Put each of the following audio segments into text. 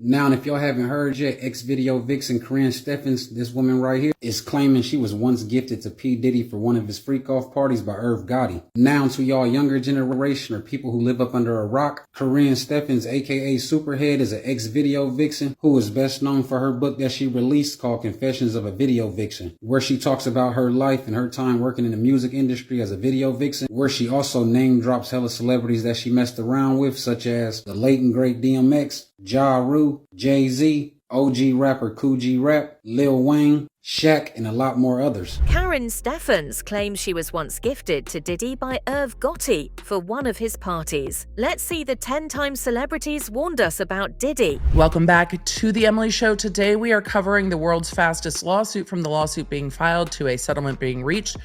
Now, if y'all haven't heard yet, ex-video vixen Karrine Steffans, this woman right here, is claiming she was once gifted to P. Diddy for one of his freak-off parties by Irv Gotti. Now, to y'all younger generation or people who live up under a rock, Karrine Steffans, aka Superhead, is an ex-video vixen who is best known for her book that she released called Confessions of a Video Vixen, where she talks about her life and her time working in the music industry as a video vixen, where she also name drops hella celebrities that she messed around with, such as the late and great DMX, Ja Rule, Jay-Z, OG rapper Kool G Rap, Lil Wayne, Shaq, and a lot more others. Karrine Steffans claims she was once gifted to Diddy by Irv Gotti for one of his parties. Let's see the 10-time celebrities warned us about Diddy. Welcome back to The Emily Show. Today we are covering the world's fastest lawsuit, from the lawsuit being filed to a settlement being reached,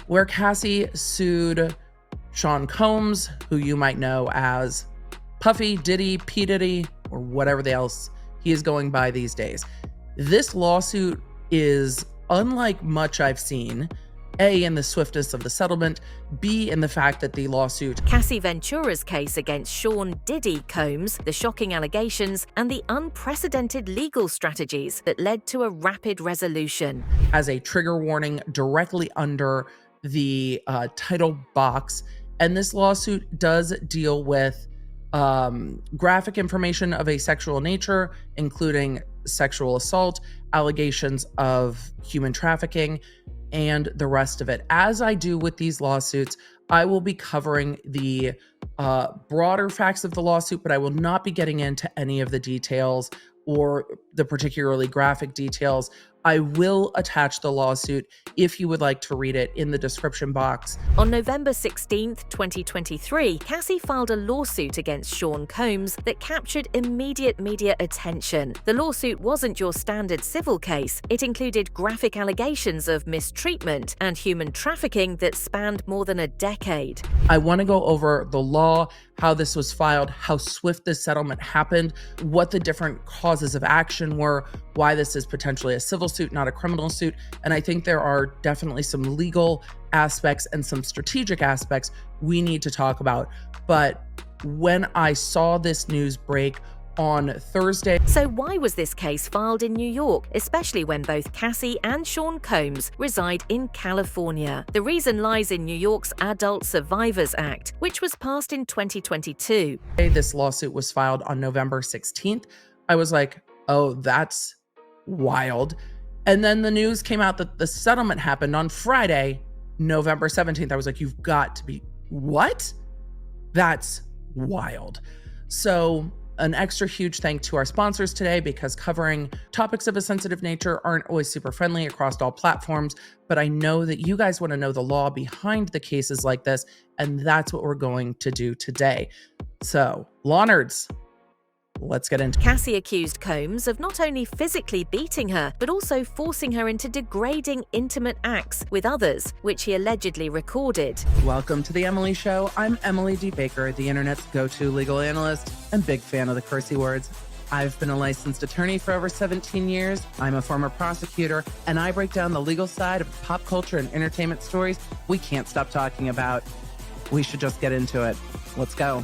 where Cassie sued Sean Combs, who you might know as Puffy, Diddy, P. Diddy, or whatever else he is going by these days. This lawsuit is unlike much I've seen, A, in the swiftness of the settlement, B, in the fact that the lawsuit Cassie Ventura's case against Sean Diddy Combs, the shocking allegations, and the unprecedented legal strategies that led to a rapid resolution. has a trigger warning directly under the title box, and this lawsuit does deal with graphic information of a sexual nature, including sexual assault, allegations of human trafficking, and the rest of it. As I do with these lawsuits, I will be covering the broader facts of the lawsuit, but I will not be getting into any of the details or the particularly graphic details. I will attach the lawsuit if you would like to read it in the description box. On November 16, 2023, Cassie filed a lawsuit against Sean Combs that captured immediate media attention. The lawsuit wasn't your standard civil case. It included graphic allegations of mistreatment and human trafficking that spanned more than a decade. I want to go over the law, how this was filed, how swift this settlement happened, what the different causes of action were, why this is potentially a civil suit, not a criminal suit. And I think there are definitely some legal aspects and some strategic aspects we need to talk about. But when I saw this news break on Thursday. So why was this case filed in New York, especially when both Cassie and Sean Combs reside in California? The reason lies in New York's Adult Survivors Act, which was passed in 2022. This lawsuit was filed on November 16th. I was like, oh, that's wild. And then the news came out that the settlement happened on Friday, November 17th. I was like, you've got to be, what? That's wild. So an extra huge thank to our sponsors today, because covering topics of a sensitive nature aren't always super friendly across all platforms, but I know that you guys want to know the law behind the cases like this, and that's what we're going to do today. So, law nerds, let's get into it. Cassie accused Combs of not only physically beating her, but also forcing her into degrading intimate acts with others, which he allegedly recorded. Welcome to The Emily Show. I'm Emily D. Baker, the internet's go-to legal analyst and big fan of the cursey words. I've been a licensed attorney for over 17 years. I'm a former prosecutor, and I break down the legal side of pop culture and entertainment stories we can't stop talking about. We should just get into it. Let's go.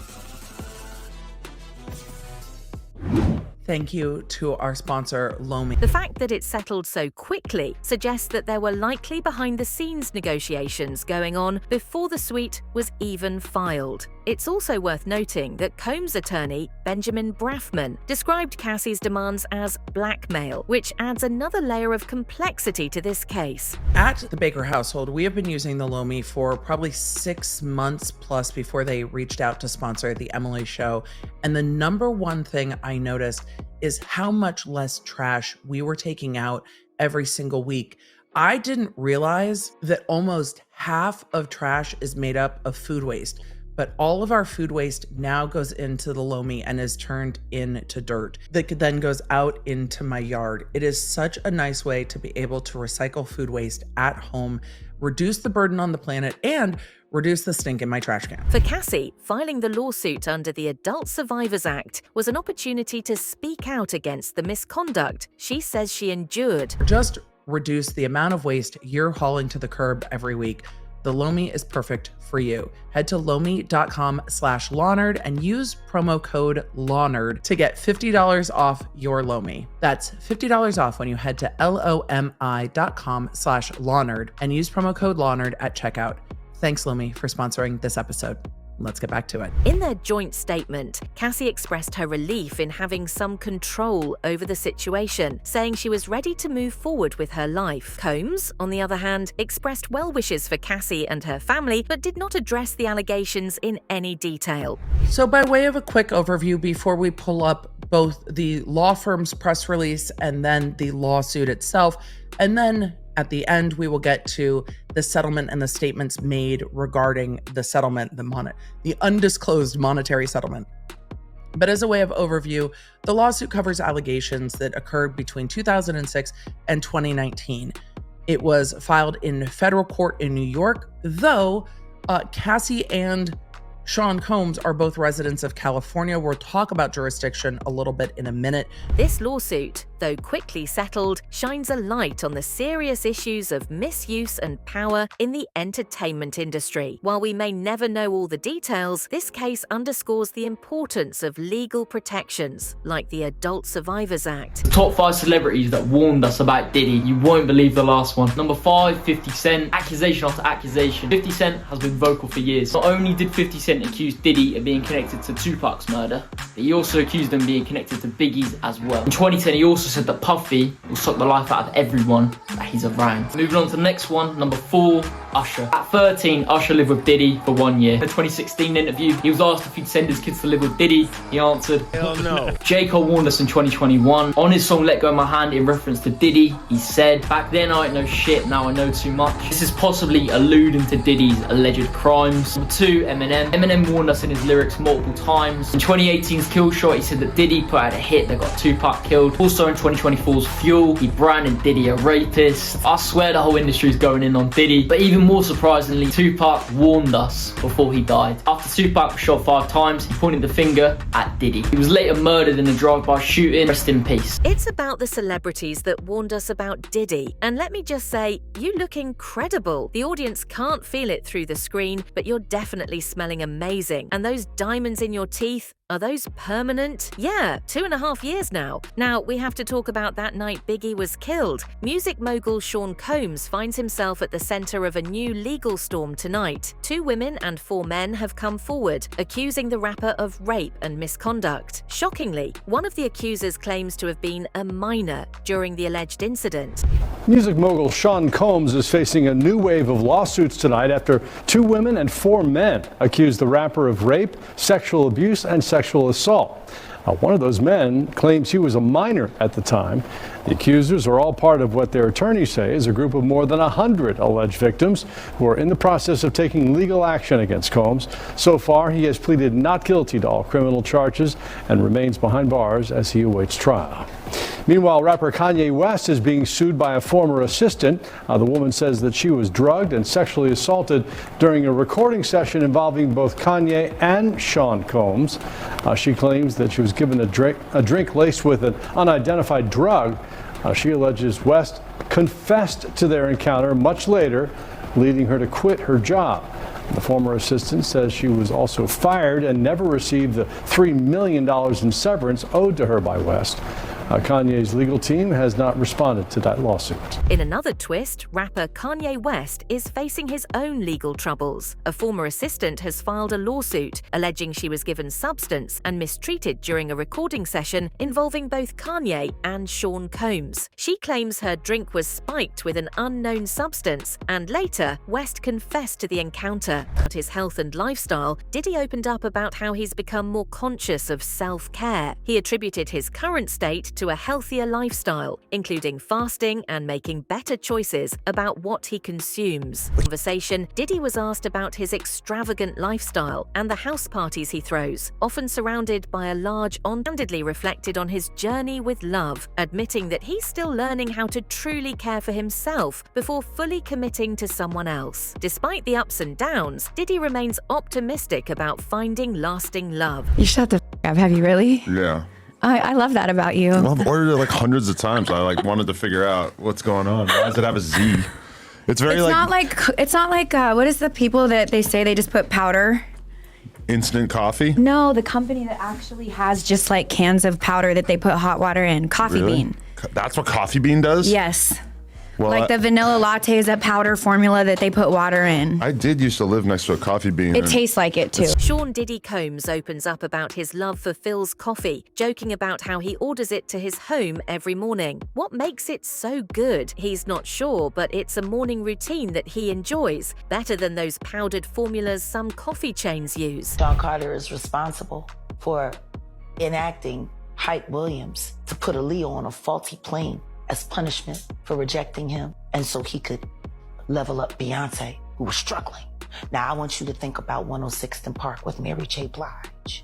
Thank you to our sponsor, Lomi. The fact that it settled so quickly suggests that there were likely behind-the-scenes negotiations going on before the suit was even filed. It's also worth noting that Combs' attorney, Benjamin Braffman, described Cassie's demands as blackmail, which adds another layer of complexity to this case. At the Baker household, we have been using the Lomi for probably 6 months plus before they reached out to sponsor The Emily Show. And the number one thing I noticed is how much less trash we were taking out every single week. I didn't realize that almost half of trash is made up of food waste, but all of our food waste now goes into the Lomi and is turned into dirt that then goes out into my yard. It is such a nice way to be able to recycle food waste at home, reduce the burden on the planet, and reduce the stink in my trash can. For Cassie, filing the lawsuit under the Adult Survivors Act was an opportunity to speak out against the misconduct she says she endured. Just reduce the amount of waste you're hauling to the curb every week. the Lomi is perfect for you. Head to lomi.com/Lawnerd and use promo code LAWNERD to get $50 off your Lomi. That's $50 off when you head to LOMI.com/Lawnerd and use promo code LAWNERD at checkout. Thanks, Lomi, for sponsoring this episode. Let's get back to it. In their joint statement, Cassie expressed her relief in having some control over the situation, saying she was ready to move forward with her life. Combs, on the other hand, expressed well wishes for Cassie and her family, but did not address the allegations in any detail. So by way of a quick overview, before we pull up both the law firm's press release and then the lawsuit itself, and then at the end, we will get to the settlement and the statements made regarding the settlement, the undisclosed monetary settlement. But as a way of overview, the lawsuit covers allegations that occurred between 2006 and 2019. It was filed in federal court in New York, though Cassie and Sean Combs are both residents of California. We'll talk about jurisdiction a little bit in a minute. This lawsuit, though quickly settled, shines a light on the serious issues of misuse and power in the entertainment industry. While we may never know all the details, this case underscores the importance of legal protections, like the Adult Survivors Act. The top 5 celebrities that warned us about Diddy. You won't believe the last one. Number 5, 50 Cent. Accusation after accusation. 50 Cent has been vocal for years. Not only did 50 Cent accuse Diddy of being connected to Tupac's murder, but he also accused him of being connected to Biggie's as well. In 2010, he also said that Puffy will suck the life out of everyone that he's around. Moving on to the next one, number 4, Usher. At 13, Usher lived with Diddy for 1 year. In the 2016 interview, he was asked if he'd send his kids to live with Diddy. He answered, hell no. J. Cole warned us in 2021. On his song Let Go of My Hand, in reference to Diddy, he said, back then I didn't know shit, now I know too much. This is possibly alluding to Diddy's alleged crimes. Number 2, Eminem. Eminem warned us in his lyrics multiple times. In 2018's Kill Shot, he said that Diddy put out a hit that got Tupac killed. Also in 2024's Fuel, he branded Diddy a rapist. I swear the whole industry's going in on Diddy, but even more surprisingly, Tupac warned us before he died. After Tupac was shot 5 times, he pointed the finger at Diddy. He was later murdered in a drive-by shooting. Rest in peace. It's about the celebrities that warned us about Diddy, and let me just say, you look incredible. The audience can't feel it through the screen, but you're definitely smelling amazing. And those diamonds in your teeth, are those permanent? Yeah, 2.5 years now. Now, we have to talk about that night Biggie was killed. Music mogul Sean Combs finds himself at the center of a new legal storm tonight. 2 women and 4 men have come forward, accusing the rapper of rape and misconduct. Shockingly, one of the accusers claims to have been a minor during the alleged incident. Music mogul Sean Combs is facing a new wave of lawsuits tonight after 2 women and 4 men accused the rapper of rape, sexual abuse, and sexual assault. One of those men claims he was a minor at the time. The accusers are all part of what their attorneys say is a group of more than 100 alleged victims who are in the process of taking legal action against Combs. So far, he has pleaded not guilty to all criminal charges and remains behind bars as he awaits trial. Meanwhile, rapper Kanye West is being sued by a former assistant. The woman says that she was drugged and sexually assaulted during a recording session involving both Kanye and Sean Combs. She claims that she was given a drink laced with an unidentified drug. She alleges West confessed to their encounter much later, leading her to quit her job. The former assistant says she was also fired and never received the $3 million in severance owed to her by West. Kanye's legal team has not responded to that lawsuit. In another twist, rapper Kanye West is facing his own legal troubles. A former assistant has filed a lawsuit alleging she was given substance and mistreated during a recording session involving both Kanye and Sean Combs. She claims her drink was spiked with an unknown substance, and later, West confessed to the encounter. About his health and lifestyle, Diddy opened up about how he's become more conscious of self-care. He attributed his current state to a healthier lifestyle, including fasting and making better choices about what he consumes. In the conversation, Diddy was asked about his extravagant lifestyle and the house parties he throws, often surrounded by a large candidly reflected on his journey with love, admitting that he's still learning how to truly care for himself before fully committing to someone else. Despite the ups and downs, Diddy remains optimistic about finding lasting love. You shut the up, have you really? Yeah. I love that about you. Well, I've ordered it like hundreds of times. I wanted to figure out what's going on. Why does it have a Z? It's very It's not like what is the people that they say they just put powder? instant coffee. No, the company that actually has just like cans of powder that they put hot water in. Coffee Bean. That's what Coffee Bean does? Yes. Well, Like the vanilla latte is a powder formula that they put water in. I did used to live next to a Coffee Bean. It tastes like it too. Sean Diddy Combs opens up about his love for Phil's coffee, joking about how he orders it to his home every morning. What makes it so good? He's not sure, but it's a morning routine that he enjoys, better than those powdered formulas some coffee chains use. Sean Carter is responsible for enacting Hype Williams to put Aaliyah on a faulty plane as punishment for rejecting him, and so he could level up Beyonce, who was struggling. Now I want you to think about 106th and Park with Mary J. Blige.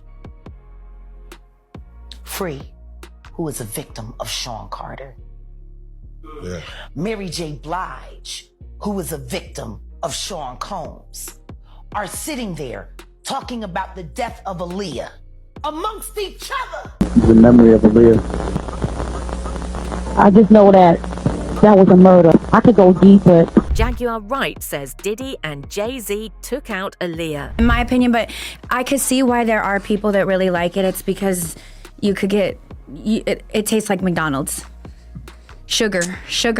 Free, who is a victim of Sean Carter. Yeah. Mary J. Blige, who is a victim of Sean Combs, are sitting there talking about the death of Aaliyah amongst each other. The memory of Aaliyah. I just know that was a murder. I could go deeper. Jaguar Wright says Diddy and Jay-Z took out Aaliyah. In my opinion, but I could see why there are people that really like it. It's because you could get, it tastes like McDonald's. Sugar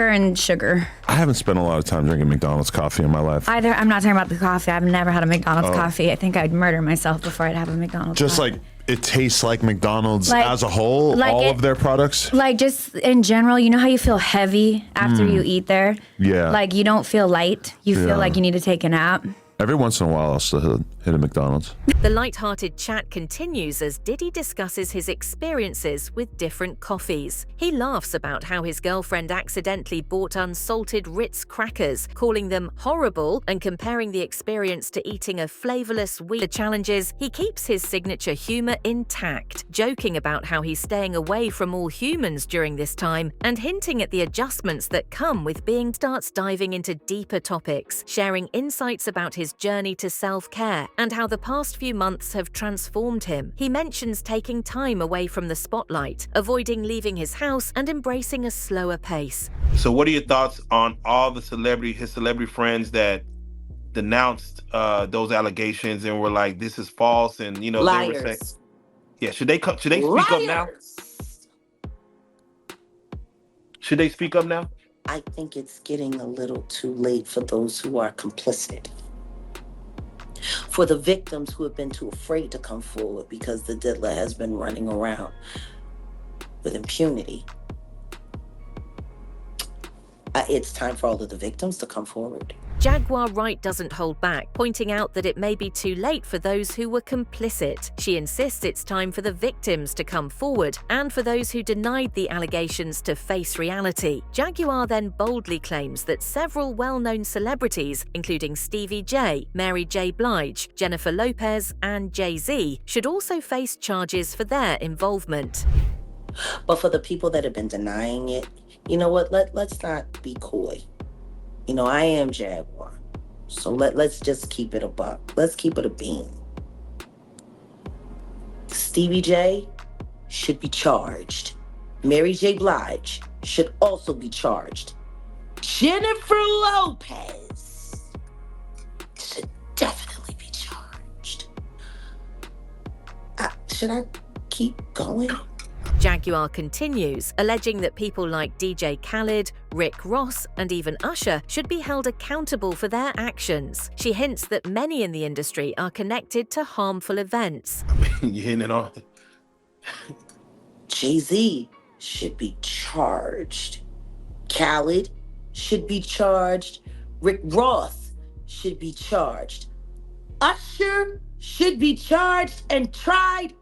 and sugar. I haven't spent a lot of time drinking McDonald's coffee in my life. I'm not talking about the coffee. I've never had a McDonald's coffee. I think I'd murder myself before I'd have a McDonald's Just coffee. like it tastes like McDonald's Like- as a whole, like all it- of their products. Like just in general, you know how you feel heavy after you eat there? Yeah. Like you don't feel light. You Yeah. feel like you need to take a nap. Every once in a while, I'll still hit a McDonald's. The light-hearted chat continues as Diddy discusses his experiences with different coffees. He laughs about how his girlfriend accidentally bought unsalted Ritz crackers, calling them horrible and comparing the experience to eating a flavorless wheat. The challenges, he keeps his signature humor intact, joking about how he's staying away from all humans during this time and hinting at the adjustments that come with being. Starts diving into deeper topics, sharing insights about his journey to self-care and how the past few months have transformed him. He mentions taking time away from the spotlight, avoiding leaving his house and embracing a slower pace. So what are your thoughts on all the his celebrity friends that denounced those allegations and were like, this is false, and they were saying, yeah, should they speak up now? Should they speak up now? I think it's getting a little too late for those who are complicit. For the victims who have been too afraid to come forward because the diddler has been running around with impunity. It's time for all of the victims to come forward. Jaguar Wright doesn't hold back, pointing out that it may be too late for those who were complicit. She insists it's time for the victims to come forward and for those who denied the allegations to face reality. Jaguar then boldly claims that several well-known celebrities, including Stevie J, Mary J. Blige, Jennifer Lopez, and Jay-Z, should also face charges for their involvement. But for the people that have been denying it, you know what? Let's not be coy. I am Jaguar. So let's just keep it a buck. Let's keep it a bean. Stevie J should be charged. Mary J. Blige should also be charged. Jennifer Lopez should definitely be charged. Should I keep going? Jaguar continues, alleging that people like DJ Khaled, Rick Ross, and even Usher should be held accountable for their actions. She hints that many in the industry are connected to harmful events. You're hitting it on. Jay-Z should be charged. Khaled should be charged. Rick Ross should be charged. Usher should be charged and tried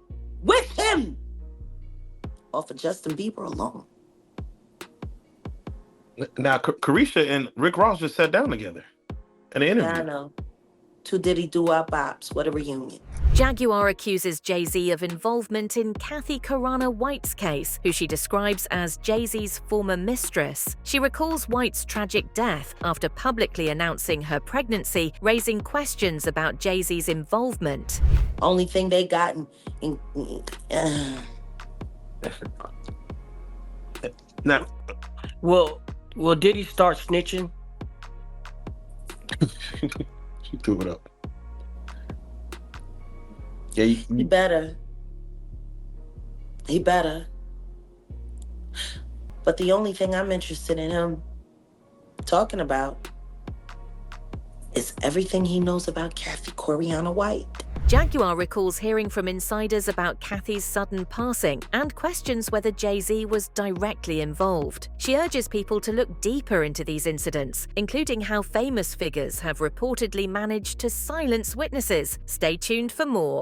with him. Off of Justin Bieber alone. Now, Carisha and Rick Ross just sat down together in an interview. Yeah, I know. Two Diddy doo-wop bops. What a reunion. Jaguar accuses Jay-Z of involvement in Karrine White's case, who she describes as Jay-Z's former mistress. She recalls White's tragic death after publicly announcing her pregnancy, raising questions about Jay-Z's involvement. Only thing they got Now, Will Diddy start snitching? She threw it up. Yeah, He better. He better. But the only thing I'm interested in him talking about is everything he knows about Kathy Karrine White. Jaguar recalls hearing from insiders about Kathy's sudden passing and questions whether Jay-Z was directly involved. She urges people to look deeper into these incidents, including how famous figures have reportedly managed to silence witnesses. Stay tuned for more.